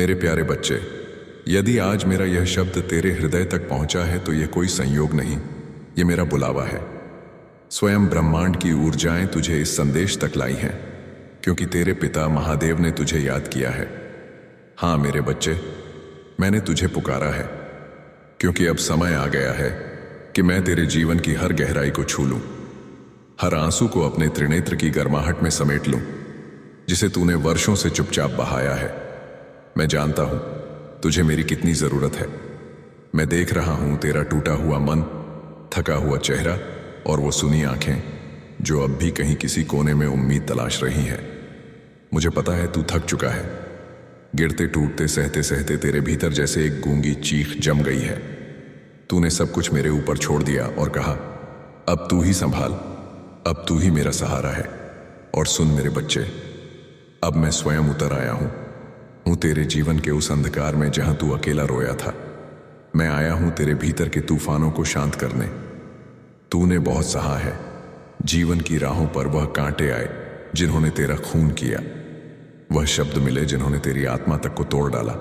मेरे प्यारे बच्चे, यदि आज मेरा यह शब्द तेरे हृदय तक पहुंचा है तो यह कोई संयोग नहीं, यह मेरा बुलावा है। स्वयं ब्रह्मांड की ऊर्जाएं तुझे इस संदेश तक लाई हैं, क्योंकि तेरे पिता महादेव ने तुझे याद किया है। हाँ मेरे बच्चे, मैंने तुझे पुकारा है, क्योंकि अब समय आ गया है कि मैं तेरे जीवन की हर गहराई को छू लूं, हर आंसू को अपने त्रिनेत्र की गर्माहट में समेट लूं, जिसे तूने वर्षों से चुपचाप बहाया है। मैं जानता हूं तुझे मेरी कितनी जरूरत है। मैं देख रहा हूं तेरा टूटा हुआ मन, थका हुआ चेहरा और वो सुनी आंखें जो अब भी कहीं किसी कोने में उम्मीद तलाश रही हैं। मुझे पता है तू थक चुका है। गिरते टूटते सहते सहते तेरे भीतर जैसे एक गूंगी चीख जम गई है। तूने सब कुछ मेरे ऊपर छोड़ दिया और कहा, अब तू ही संभाल, अब तू ही मेरा सहारा है। और सुन मेरे बच्चे, अब मैं स्वयं उतर आया हूं तेरे जीवन के उस अंधकार में जहां तू अकेला रोया था। मैं आया हूं तेरे भीतर के तूफानों को शांत करने। तूने बहुत सहा है। जीवन की राहों पर वह कांटे आए जिन्होंने तेरा खून किया, वह शब्द मिले जिन्होंने तेरी आत्मा तक को तोड़ डाला।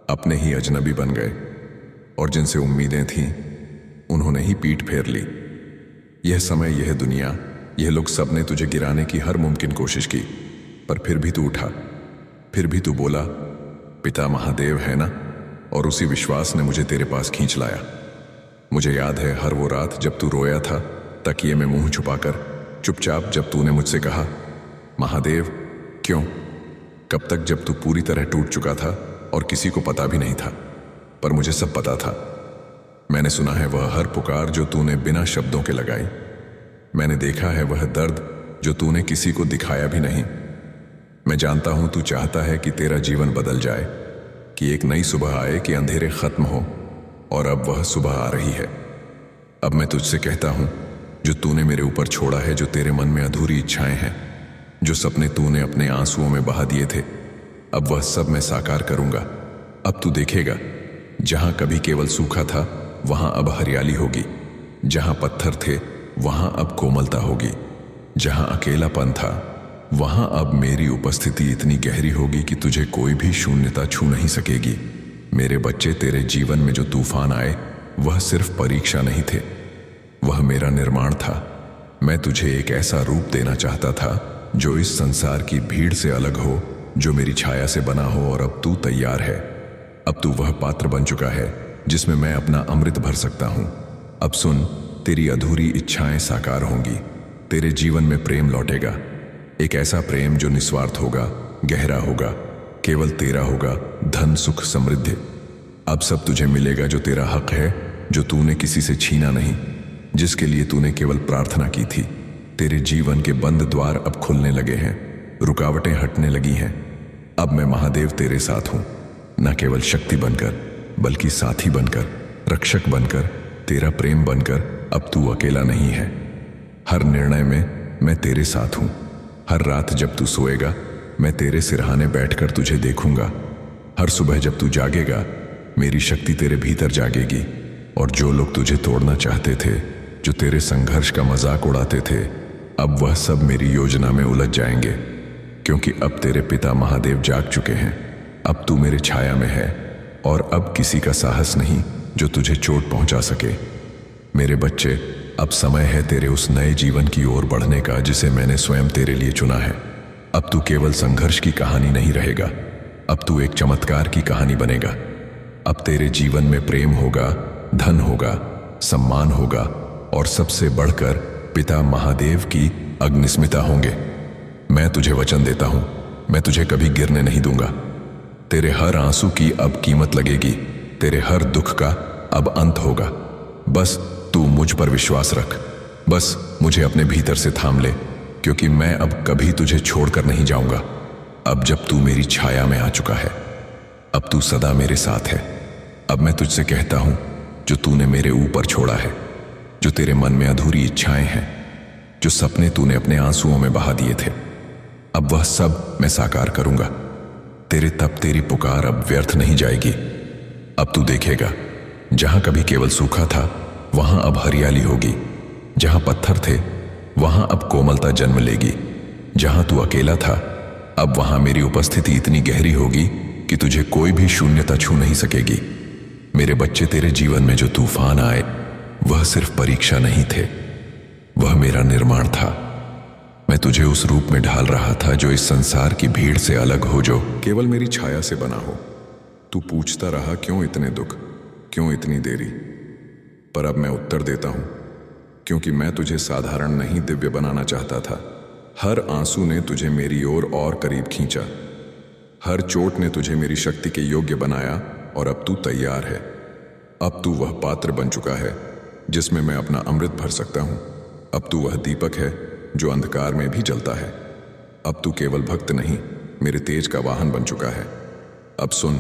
अपने ही अजनबी बन गए और जिनसे उम्मीदें थीं उन्होंने ही पीठ फेर ली। यह समय, यह दुनिया, यह लोग सबने तुझे गिराने की हर मुमकिन कोशिश की, पर फिर भी तू उठा, फिर भी तू बोला, पिता महादेव है ना। और उसी विश्वास ने मुझे तेरे पास खींच लाया। मुझे याद है हर वो रात जब तू रोया था, तकिए में मुंह छुपाकर चुपचाप, जब तूने मुझसे कहा, महादेव क्यों। कब तक, जब तू पूरी तरह टूट चुका था और किसी को पता भी नहीं था, पर मुझे सब पता था। मैंने सुना है वह हर पुकार जो तूने बिना शब्दों के लगाई। मैंने देखा है वह दर्द जो तूने किसी को दिखाया भी नहीं। मैं जानता हूं तू चाहता है कि तेरा जीवन बदल जाए, कि एक नई सुबह आए, कि अंधेरे खत्म हो, और अब वह सुबह आ रही है। अब मैं तुझसे कहता हूं, जो तूने मेरे ऊपर छोड़ा है, जो तेरे मन में अधूरी इच्छाएं हैं, जो सपने तूने अपने आंसुओं में बहा दिए थे, अब वह सब मैं साकार करूंगा। अब तू देखेगा, जहां कभी केवल सूखा था वहां अब हरियाली होगी, जहां पत्थर थे वहां अब कोमलता होगी, जहां अकेलापन था वहां अब मेरी उपस्थिति इतनी गहरी होगी कि तुझे कोई भी शून्यता छू नहीं सकेगी। मेरे बच्चे, तेरे जीवन में जो तूफान आए वह सिर्फ परीक्षा नहीं थे, वह मेरा निर्माण था। मैं तुझे एक ऐसा रूप देना चाहता था जो इस संसार की भीड़ से अलग हो, जो मेरी छाया से बना हो। और अब तू तैयार है। अब तू वह पात्र बन चुका है जिसमें मैं अपना अमृत भर सकता हूं। अब सुन, तेरी अधूरी इच्छाएं साकार होंगी। तेरे जीवन में प्रेम लौटेगा, एक ऐसा प्रेम जो निस्वार्थ होगा, गहरा होगा, केवल तेरा होगा, धन सुख समृद्धि। अब सब तुझे मिलेगा जो तेरा हक है, जो तूने किसी से छीना नहीं, जिसके लिए तूने केवल प्रार्थना की थी। तेरे जीवन के बंद द्वार अब खुलने लगे हैं, रुकावटें हटने लगी हैं। अब मैं महादेव तेरे साथ हूं, न केवल शक्ति बनकर बल्कि साथी बनकर, रक्षक बनकर, तेरा प्रेम बनकर। अब तू अकेला नहीं है। हर निर्णय में मैं तेरे साथ हूं। हर रात जब तू सोएगा मैं तेरे सिरहाने बैठकर तुझे देखूंगा। हर सुबह जब तू जागेगा मेरी शक्ति तेरे भीतर जागेगी। और जो लोग तुझे तोड़ना चाहते थे, जो तेरे संघर्ष का मजाक उड़ाते थे, अब वह सब मेरी योजना में उलझ जाएंगे, क्योंकि अब तेरे पिता महादेव जाग चुके हैं। अब तू मेरे छाया में है और अब किसी का साहस नहीं जो तुझे चोट पहुंचा सके। मेरे बच्चे, अब समय है तेरे उस नए जीवन की ओर बढ़ने का जिसे मैंने स्वयं तेरे लिए चुना है। अब तू केवल संघर्ष की कहानी नहीं रहेगा, अब तू एक चमत्कार की कहानी बनेगा। अब तेरे जीवन में प्रेम होगा, धन होगा, सम्मान होगा, और सबसे बढ़कर पिता महादेव की अग्निस्मिता होंगे। मैं तुझे वचन देता हूं, मैं तुझे कभी गिरने नहीं दूंगा। तेरे हर आंसू की अब कीमत लगेगी, तेरे हर दुख का अब अंत होगा। बस तू मुझ पर विश्वास रख, बस मुझे अपने भीतर से थाम ले, क्योंकि मैं अब कभी तुझे छोड़कर नहीं जाऊंगा। अब जब तू मेरी छाया में आ चुका है, अब तू सदा मेरे साथ है। अब मैं तुझसे कहता हूं, जो तूने मेरे ऊपर छोड़ा है, जो तेरे मन में अधूरी इच्छाएं हैं, जो सपने तूने अपने आंसुओं में बहा दिए थे, अब वह सब मैं साकार करूंगा। तेरे तप, तेरी पुकार अब व्यर्थ नहीं जाएगी। अब तू देखेगा, जहां कभी केवल सूखा था वहां अब हरियाली होगी, जहां पत्थर थे वहां अब कोमलता जन्म लेगी, जहां तू अकेला था अब वहां मेरी उपस्थिति इतनी गहरी होगी कि तुझे कोई भी शून्यता छू नहीं सकेगी। मेरे बच्चे, तेरे जीवन में जो तूफान आए वह सिर्फ परीक्षा नहीं थे, वह मेरा निर्माण था। मैं तुझे उस रूप में ढाल रहा था जो इस संसार की भीड़ से अलग हो, जो केवल मेरी छाया से बना हो। तू पूछता रहा क्यों इतने दुख, क्यों इतनी देरी, पर अब मैं उत्तर देता हूं, क्योंकि मैं तुझे साधारण नहीं दिव्य बनाना चाहता था। हर आंसू ने तुझे मेरी ओर और करीब खींचा, हर चोट ने तुझे मेरी शक्ति के योग्य बनाया, और अब तू तैयार है। अब तू वह पात्र बन चुका है जिसमें मैं अपना अमृत भर सकता हूं। अब तू वह दीपक है जो अंधकार में भी जलता है। अब तू केवल भक्त नहीं, मेरे तेज का वाहन बन चुका है। अब सुन,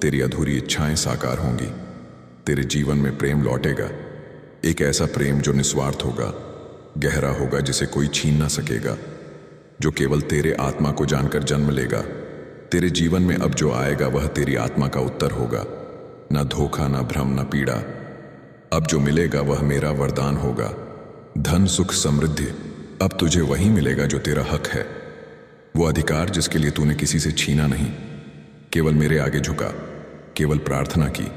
तेरी अधूरी इच्छाएं साकार होंगी, तेरे जीवन में प्रेम लौटेगा, एक ऐसा प्रेम जो निस्वार्थ होगा, गहरा होगा, जिसे कोई छीन ना सकेगा, जो केवल तेरे आत्मा को जानकर जन्म लेगा। तेरे जीवन में अब जो आएगा वह तेरी आत्मा का उत्तर होगा, ना धोखा, ना भ्रम, ना पीड़ा। अब जो मिलेगा वह मेरा वरदान होगा, धन, सुख, समृद्धि। अब तुझे वही मिलेगा जो तेरा हक है, वो अधिकार जिसके लिए तूने किसी से छीना नहीं, केवल मेरे आगे झुका, केवल प्रार्थना की,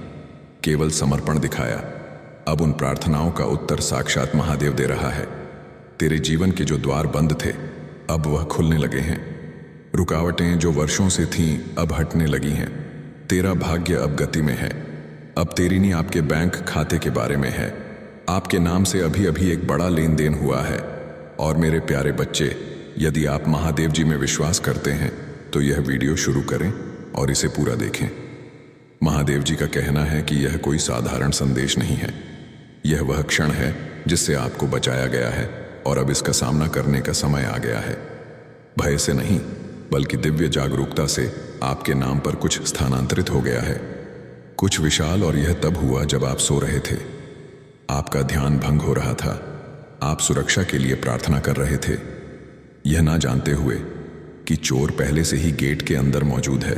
केवल समर्पण दिखाया। अब उन प्रार्थनाओं का उत्तर साक्षात महादेव दे रहा है। तेरे जीवन के जो द्वार बंद थे अब वह खुलने लगे हैं। रुकावटें जो वर्षों से थीं अब हटने लगी हैं। तेरा भाग्य अब गति में है। अब तेरी नहीं, आपके बैंक खाते के बारे में है। आपके नाम से अभी अभी एक बड़ा लेन देन हुआ है। और मेरे प्यारे बच्चे, यदि आप महादेव जी में विश्वास करते हैं तो यह वीडियो शुरू करें और इसे पूरा देखें। महादेव जी का कहना है कि यह कोई साधारण संदेश नहीं है, यह वह क्षण है जिससे आपको बचाया गया है और अब इसका सामना करने का समय आ गया है। भय से नहीं, बल्कि दिव्य जागरूकता से आपके नाम पर कुछ स्थानांतरित हो गया है, कुछ विशाल। और यह तब हुआ जब आप सो रहे थे, आपका ध्यान भंग हो रहा था, आप सुरक्षा के लिए प्रार्थना कर रहे थे, यह ना जानते हुए कि चोर पहले से ही गेट के अंदर मौजूद है।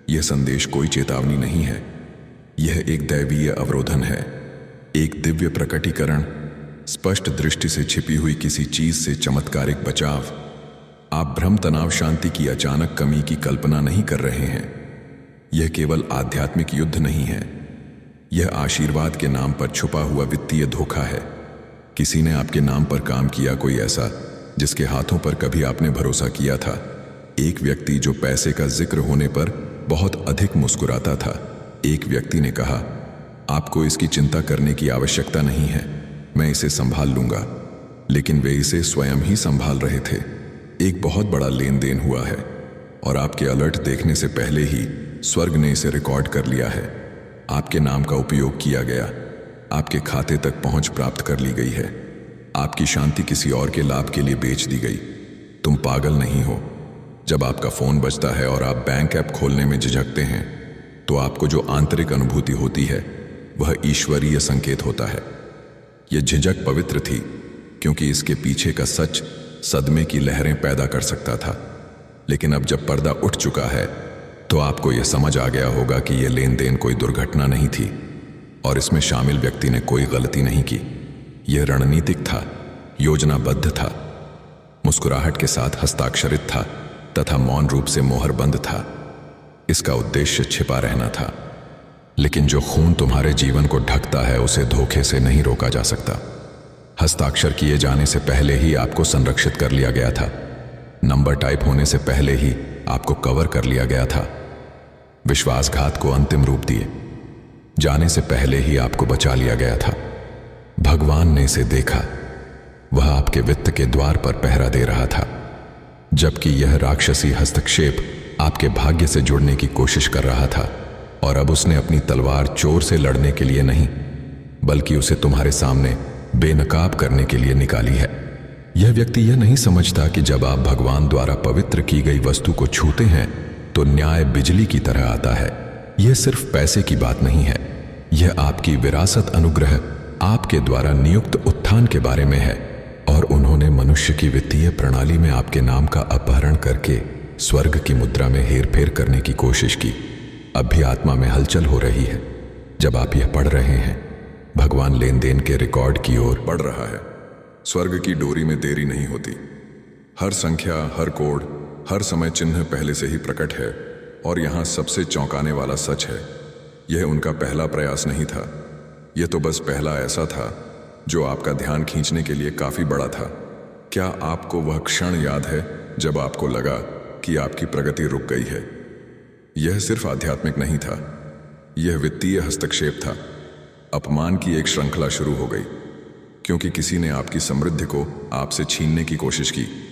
यह संदेश कोई चेतावनी नहीं है, यह एक दैवीय अवरोधन है, एक दिव्य प्रकटीकरण, स्पष्ट दृष्टि से छिपी हुई किसी चीज से चमत्कारिक बचाव। आप भ्रम, तनाव, शांति की अचानक कमी की कल्पना नहीं कर रहे हैं। यह केवल आध्यात्मिक युद्ध नहीं है, यह आशीर्वाद के नाम पर छुपा हुआ वित्तीय धोखा है। किसी ने आपके नाम पर काम किया, कोई ऐसा जिसके हाथों पर कभी आपने भरोसा किया था। एक व्यक्ति जो पैसे का जिक्र होने पर बहुत अधिक मुस्कुराता था। एक व्यक्ति ने कहा, आपको इसकी चिंता करने की आवश्यकता नहीं है, मैं इसे संभाल लूंगा। लेकिन वे इसे स्वयं ही संभाल रहे थे। एक बहुत बड़ा लेन देन हुआ है और आपके अलर्ट देखने से पहले ही स्वर्ग ने इसे रिकॉर्ड कर लिया है। आपके नाम का उपयोग किया गया, आपके खाते तक पहुंच प्राप्त कर ली गई है, आपकी शांति किसी और के लाभ के लिए बेच दी गई। तुम पागल नहीं हो। जब आपका फोन बजता है और आप बैंक ऐप खोलने में झिझकते हैं तो आपको जो आंतरिक अनुभूति होती है वह ईश्वरीय संकेत होता है। यह झिझक पवित्र थी क्योंकि इसके पीछे का सच सदमे की लहरें पैदा कर सकता था। लेकिन अब जब पर्दा उठ चुका है तो आपको यह समझ आ गया होगा कि यह लेन देन कोई दुर्घटना नहीं थी और इसमें शामिल व्यक्ति ने कोई गलती नहीं की। यह रणनीतिक था, योजनाबद्ध था, मुस्कुराहट के साथ हस्ताक्षरित था तथा मौन रूप से मोहरबंद था। इसका उद्देश्य छिपा रहना था। लेकिन जो खून तुम्हारे जीवन को ढकता है उसे धोखे से नहीं रोका जा सकता। हस्ताक्षर किए जाने से पहले ही आपको संरक्षित कर लिया गया था। नंबर टाइप होने से पहले ही आपको कवर कर लिया गया था। विश्वासघात को अंतिम रूप दिए जाने से पहले ही आपको बचा लिया गया था। भगवान ने इसे देखा। वह आपके वित्त के द्वार पर पहरा दे रहा था, जबकि यह राक्षसी हस्तक्षेप आपके भाग्य से जुड़ने की कोशिश कर रहा था। और अब उसने अपनी तलवार चोर से लड़ने के लिए नहीं, बल्कि उसे तुम्हारे सामने बेनकाब करने के लिए निकाली है। यह व्यक्ति यह नहीं समझता कि जब आप भगवान द्वारा पवित्र की गई वस्तु को छूते हैं तो न्याय बिजली की तरह आता है। यह सिर्फ पैसे की बात नहीं है, यह आपकी विरासत, अनुग्रह, आपके द्वारा नियुक्त उत्थान के बारे में है। और उन्होंने मनुष्य की वित्तीय प्रणाली में आपके नाम का अपहरण करके स्वर्ग की मुद्रा में हेरफेर करने की कोशिश की। अब भी आत्मा में हलचल हो रही है जब आप यह पढ़ रहे हैं। भगवान लेन देन के रिकॉर्ड की ओर बढ़ रहा है। स्वर्ग की डोरी में देरी नहीं होती। हर संख्या, हर कोड, हर समय चिन्ह पहले से ही प्रकट है। और यहाँ सबसे चौंकाने वाला सच है, यह उनका पहला प्रयास नहीं था। यह तो बस पहला ऐसा था जो आपका ध्यान खींचने के लिए काफी बड़ा था। क्या आपको वह क्षण याद है जब आपको लगा कि आपकी प्रगति रुक गई है? यह सिर्फ आध्यात्मिक नहीं था, यह वित्तीय हस्तक्षेप था। अपमान की एक श्रृंखला शुरू हो गई, क्योंकि किसी ने आपकी समृद्धि को आपसे छीनने की कोशिश की।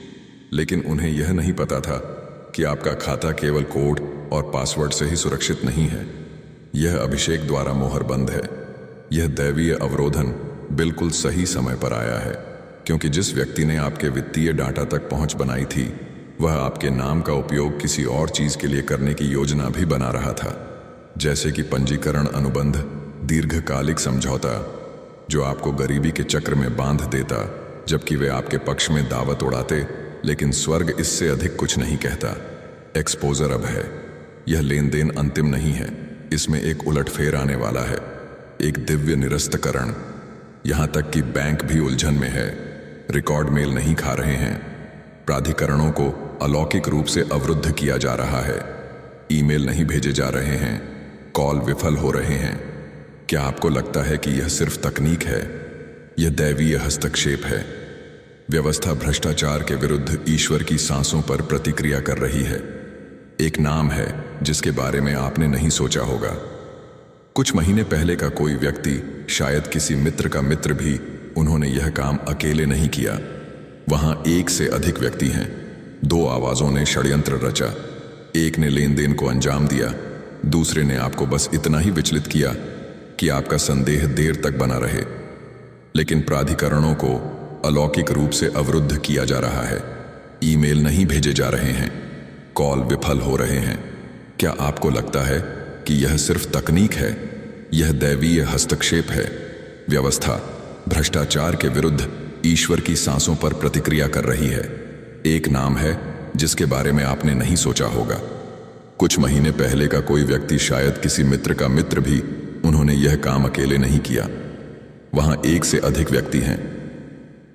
लेकिन उन्हें यह नहीं पता था कि आपका खाता केवल कोड और पासवर्ड से ही सुरक्षित नहीं है। यह अभिषेक द्वारा मोहरबंद है। यह दैवीय अवरोधन बिल्कुल सही समय पर आया है, क्योंकि जिस व्यक्ति ने आपके वित्तीय डाटा तक पहुंच बनाई थी, वह आपके नाम का उपयोग किसी और चीज के लिए करने की योजना भी बना रहा था, जैसे कि पंजीकरण अनुबंध, दीर्घकालिक समझौता, जो आपको गरीबी के चक्र में बांध देता, जबकि वे आपके पक्ष में दावत उड़ाते। लेकिन स्वर्ग इससे अधिक कुछ नहीं कहता। एक्सपोजर अब है। यह लेन देन अंतिम नहीं है, इसमें एक उलटफेर आने वाला है, एक दिव्य निरस्तकरण। यहां तक कि बैंक भी उलझन में है। रिकॉर्ड मेल नहीं खा रहे हैं, प्राधिकरणों को अलौकिक रूप से अवरुद्ध किया जा रहा है, ईमेल नहीं भेजे जा रहे हैं, कॉल विफल हो रहे हैं। क्या आपको लगता है कि यह सिर्फ तकनीक है? यह दैवीय हस्तक्षेप है। व्यवस्था भ्रष्टाचार के विरुद्ध ईश्वर की सांसों पर प्रतिक्रिया कर रही है। एक नाम है जिसके बारे में आपने नहीं सोचा होगा। कुछ महीने पहले का कोई व्यक्ति, शायद किसी मित्र का मित्र भी, उन्होंने यह काम अकेले नहीं किया। वहां एक से अधिक व्यक्ति हैं। दो आवाजों ने षड्यंत्र रचा। एक ने लेन देन को अंजाम दिया, दूसरे ने आपको बस इतना ही विचलित किया कि आपका संदेह देर तक बना रहे। लेकिन प्राधिकरणों को अलौकिक रूप से अवरुद्ध किया जा रहा है। ईमेल नहीं भेजे जा रहे हैं, कॉल विफल हो रहे हैं। क्या आपको लगता है कि यह सिर्फ तकनीक है? यह दैवीय हस्तक्षेप है। व्यवस्था भ्रष्टाचार के विरुद्ध ईश्वर की सांसों पर प्रतिक्रिया कर रही है। एक नाम है जिसके बारे में आपने नहीं सोचा होगा। कुछ महीने पहले का कोई व्यक्ति, शायद किसी मित्र का मित्र भी, उन्होंने यह काम अकेले नहीं किया। वहां एक से अधिक व्यक्ति हैं।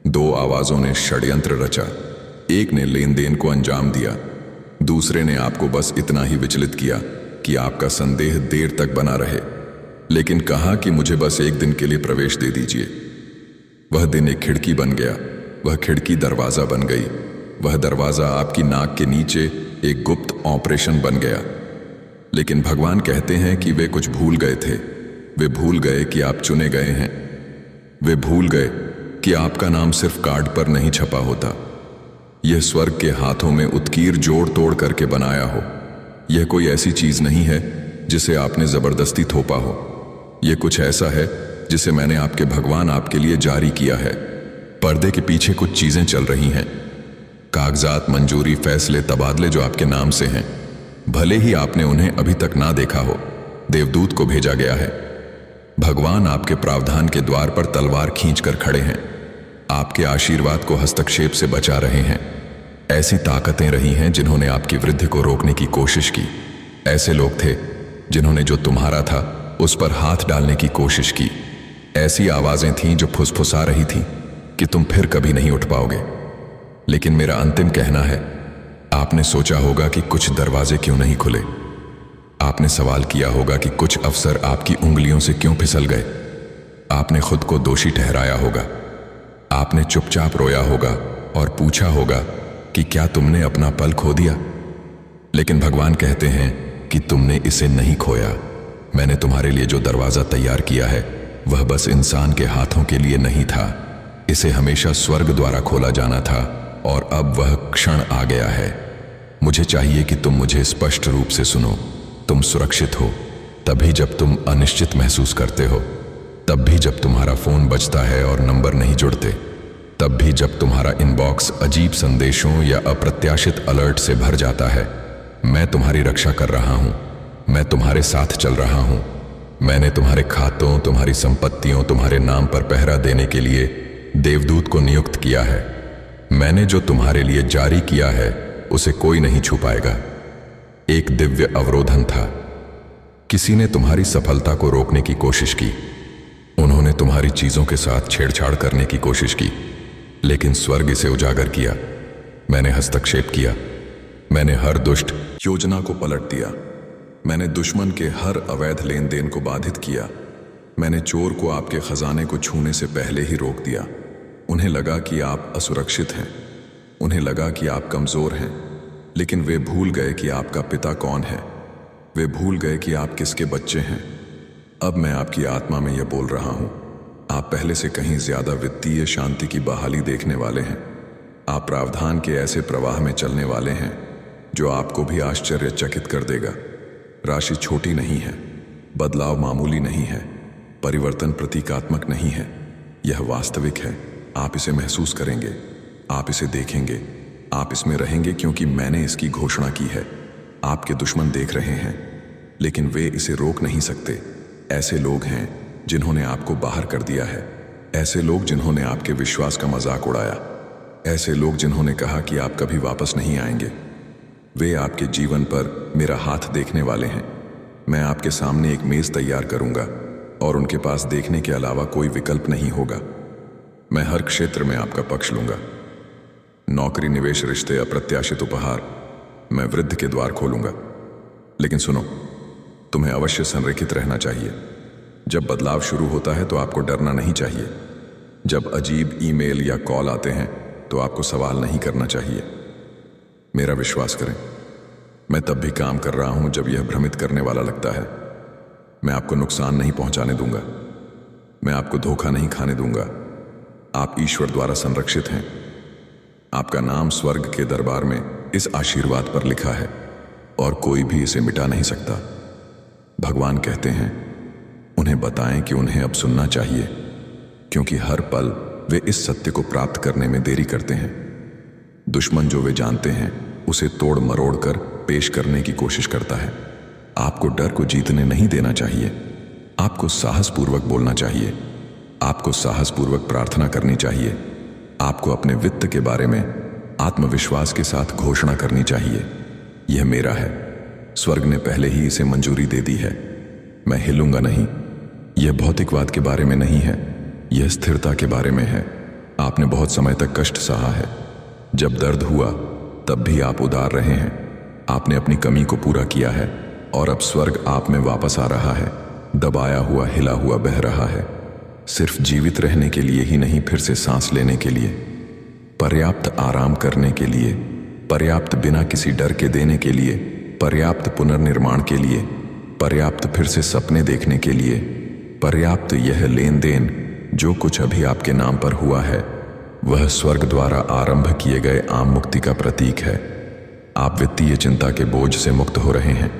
दो आवाजों ने षड्यंत्र रचा। एक ने लेन देन को अंजाम दिया, दूसरे ने आपको बस इतना ही विचलित किया कि आपका संदेह देर तक बना रहे। लेकिन कहा कि मुझे बस एक दिन के लिए प्रवेश दे दीजिए। वह दिन एक खिड़की बन गया। वह खिड़की दरवाजा बन गई। वह दरवाजा आपकी नाक के नीचे एक गुप्त ऑपरेशन बन गया। लेकिन भगवान कहते हैं कि वे कुछ भूल गए थे। वे भूल गए कि आप चुने गए हैं। वे भूल गए कि आपका नाम सिर्फ कार्ड पर नहीं छपा होता। यह स्वर्ग के हाथों में उत्कीर जोड़ तोड़ करके बनाया हो। यह कोई ऐसी चीज नहीं है जिसे आपने जबरदस्ती थोपा हो। यह कुछ ऐसा है जिसे मैंने आपके भगवान आपके लिए जारी किया है। पर्दे के पीछे कुछ चीजें चल रही हैं। कागजात, मंजूरी, फैसले, तबादले जो आपके नाम से हैं, भले ही आपने उन्हें अभी तक ना देखा हो, देवदूत को भेजा गया है। भगवान आपके प्रावधान के द्वार पर तलवार खींचकर खड़े हैं। आपके आशीर्वाद को हस्तक्षेप से बचा रहे हैं। ऐसी ताकतें रही हैं जिन्होंने आपकी वृद्धि को रोकने की कोशिश की। ऐसे लोग थे जिन्होंने जो तुम्हारा था उस पर हाथ डालने की कोशिश की। ऐसी आवाजें थीं जो फुसफुसा रही थीं कि तुम फिर कभी नहीं उठ पाओगे। लेकिन मेरा अंतिम कहना है, आपने सोचा होगा कि कुछ दरवाजे क्यों नहीं खुले। आपने सवाल किया होगा कि कुछ अवसर आपकी उंगलियों से क्यों फिसल गए। आपने खुद को दोषी ठहराया होगा। आपने चुपचाप रोया होगा और पूछा होगा कि क्या तुमने अपना पल खो दिया। लेकिन भगवान कहते हैं कि तुमने इसे नहीं खोया। मैंने तुम्हारे लिए जो दरवाजा तैयार किया है वह बस इंसान के हाथों के लिए नहीं था। इसे हमेशा स्वर्ग द्वारा खोला जाना था और अब वह क्षण आ गया है। मुझे चाहिए कि तुम मुझे स्पष्ट रूप से सुनो। तुम सुरक्षित हो तभी जब तुम अनिश्चित महसूस करते हो, तब भी जब तुम्हारा फोन बजता है और नंबर नहीं जुड़ते, तब भी जब तुम्हारा इनबॉक्स अजीब संदेशों या अप्रत्याशित अलर्ट से भर जाता है। मैं तुम्हारी रक्षा कर रहा हूं। मैं तुम्हारे साथ चल रहा हूं। मैंने तुम्हारे खातों, तुम्हारी संपत्तियों, तुम्हारे नाम पर पहरा देने के लिए देवदूत को नियुक्त किया है। मैंने जो तुम्हारे लिए जारी किया है उसे कोई नहीं छू पाएगा। एक दिव्य अवरोधन था। किसी ने तुम्हारी सफलता को रोकने की कोशिश की। उन्होंने तुम्हारी चीजों के साथ छेड़छाड़ करने की कोशिश की, लेकिन स्वर्ग इसे उजागर किया। मैंने हस्तक्षेप किया। मैंने हर दुष्ट योजना को पलट दिया। मैंने दुश्मन के हर अवैध लेन देन को बाधित किया। मैंने चोर को आपके खजाने को छूने से पहले ही रोक दिया। उन्हें लगा कि आप असुरक्षित हैं, उन्हें लगा कि आप कमजोर हैं, लेकिन वे भूल गए कि आपका पिता कौन है। वे भूल गए कि आप किसके बच्चे हैं। अब मैं आपकी आत्मा में यह बोल रहा हूं, आप पहले से कहीं ज्यादा वित्तीय शांति की बहाली देखने वाले हैं। आप प्रावधान के ऐसे प्रवाह में चलने वाले हैं जो आपको भी आश्चर्यचकित कर देगा। राशि छोटी नहीं है, बदलाव मामूली नहीं है, परिवर्तन प्रतीकात्मक नहीं है, यह वास्तविक है। आप इसे महसूस करेंगे, आप इसे देखेंगे, आप इसमें रहेंगे, क्योंकि मैंने इसकी घोषणा की है। आपके दुश्मन देख रहे हैं, लेकिन वे इसे रोक नहीं सकते। ऐसे लोग हैं जिन्होंने आपको बाहर कर दिया है, ऐसे लोग जिन्होंने आपके विश्वास का मजाक उड़ाया, ऐसे लोग जिन्होंने कहा कि आप कभी वापस नहीं आएंगे। वे आपके जीवन पर मेरा हाथ देखने वाले हैं। मैं आपके सामने एक मेज तैयार करूंगा और उनके पास देखने के अलावा कोई विकल्प नहीं होगा। मैं हर क्षेत्र में आपका पक्ष लूंगा। नौकरी, निवेश, रिश्ते, अप्रत्याशित उपहार, मैं वृद्धि के द्वार खोलूंगा। लेकिन सुनो, तुम्हें अवश्य संरेखित रहना चाहिए। जब बदलाव शुरू होता है तो आपको डरना नहीं चाहिए। जब अजीब ईमेल या कॉल आते हैं तो आपको सवाल नहीं करना चाहिए। मेरा विश्वास करें, मैं तब भी काम कर रहा हूं जब यह भ्रमित करने वाला लगता है। मैं आपको नुकसान नहीं पहुंचाने दूंगा, मैं आपको धोखा नहीं खाने दूंगा। आप ईश्वर द्वारा संरक्षित हैं। आपका नाम स्वर्ग के दरबार में इस आशीर्वाद पर लिखा है और कोई भी इसे मिटा नहीं सकता। भगवान कहते हैं, उन्हें बताएं कि उन्हें अब सुनना चाहिए, क्योंकि हर पल वे इस सत्य को प्राप्त करने में देरी करते हैं। दुश्मन जो वे जानते हैं उसे तोड़ मरोड़ कर पेश करने की कोशिश करता है। आपको डर को जीतने नहीं देना चाहिए। आपको साहसपूर्वक बोलना चाहिए, आपको साहसपूर्वक प्रार्थना करनी चाहिए। आपको अपने वित्त के बारे में आत्मविश्वास के साथ घोषणा करनी चाहिए, यह मेरा है। स्वर्ग ने पहले ही इसे मंजूरी दे दी है। मैं हिलूंगा नहीं। यह भौतिकवाद के बारे में नहीं है, यह स्थिरता के बारे में है। आपने बहुत समय तक कष्ट सहा है। जब दर्द हुआ तब भी आप उदार रहे हैं। आपने अपनी कमी को पूरा किया है और अब स्वर्ग आप में वापस आ रहा है, दबाया हुआ, हिला हुआ बह रहा है। सिर्फ जीवित रहने के लिए ही नहीं, फिर से सांस लेने के लिए, पर्याप्त आराम करने के लिए, पर्याप्त बिना किसी डर के देने के लिए, पर्याप्त पुनर्निर्माण के लिए, पर्याप्त फिर से सपने देखने के लिए, पर्याप्त यह लेन देन जो कुछ अभी आपके नाम पर हुआ है वह स्वर्ग द्वारा आरंभ किए गए आम मुक्ति का प्रतीक है। आप वित्तीय चिंता के बोझ से मुक्त हो रहे हैं।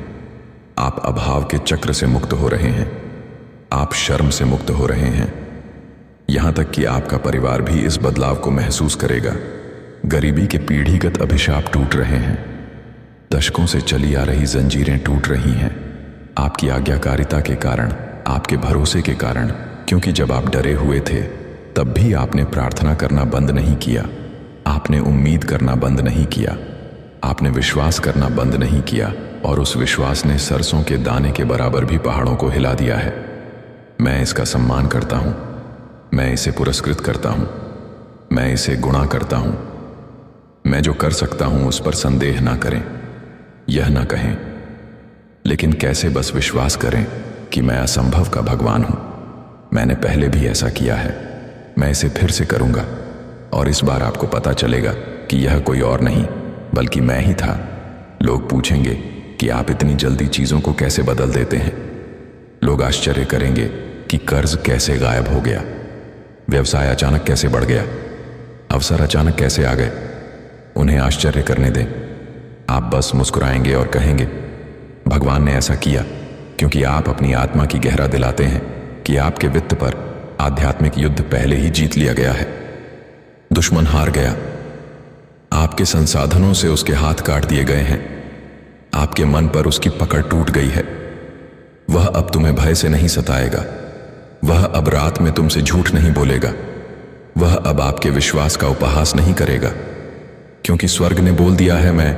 आप अभाव के चक्र से मुक्त हो रहे हैं। आप शर्म से मुक्त हो रहे हैं। यहां तक कि आपका परिवार भी इस बदलाव को महसूस करेगा। गरीबी के पीढ़ीगत अभिशाप टूट रहे हैं। दशकों से चली आ रही जंजीरें टूट रही हैं। आपकी आज्ञाकारिता के कारण, आपके भरोसे के कारण, क्योंकि जब आप डरे हुए थे तब भी आपने प्रार्थना करना बंद नहीं किया। आपने उम्मीद करना बंद नहीं किया। आपने विश्वास करना बंद नहीं किया, और उस विश्वास ने सरसों के दाने के बराबर भी पहाड़ों को हिला दिया है। मैं इसका सम्मान करता हूं, मैं इसे पुरस्कृत करता हूं, मैं इसे गुणा करता हूं। मैं जो कर सकता हूं उस पर संदेह ना करें, यह ना कहें, लेकिन कैसे बस विश्वास करें कि मैं असंभव का भगवान हूं। मैंने पहले भी ऐसा किया है, मैं इसे फिर से करूंगा, और इस बार आपको पता चलेगा कि यह कोई और नहीं बल्कि मैं ही था। लोग पूछेंगे कि आप इतनी जल्दी चीजों को कैसे बदल देते हैं। लोग आश्चर्य करेंगे कि कर्ज कैसे गायब हो गया, व्यवसाय अचानक कैसे बढ़ गया, अवसर अचानक कैसे आ गए। उन्हें आश्चर्य करने दें। आप बस मुस्कुराएंगे और कहेंगे, भगवान ने ऐसा किया क्योंकि आप अपनी आत्मा की गहरा दिलाते हैं कि आपके वित्त पर आध्यात्मिक युद्ध पहले ही जीत लिया गया है। दुश्मन हार गया। आपके संसाधनों से उसके हाथ काट दिए गए हैं। आपके मन पर उसकी पकड़ टूट गई है। वह अब तुम्हें भय से नहीं सताएगा। वह अब रात में तुमसे झूठ नहीं बोलेगा। वह अब आपके विश्वास का उपहास नहीं करेगा, क्योंकि स्वर्ग ने बोल दिया है, मैं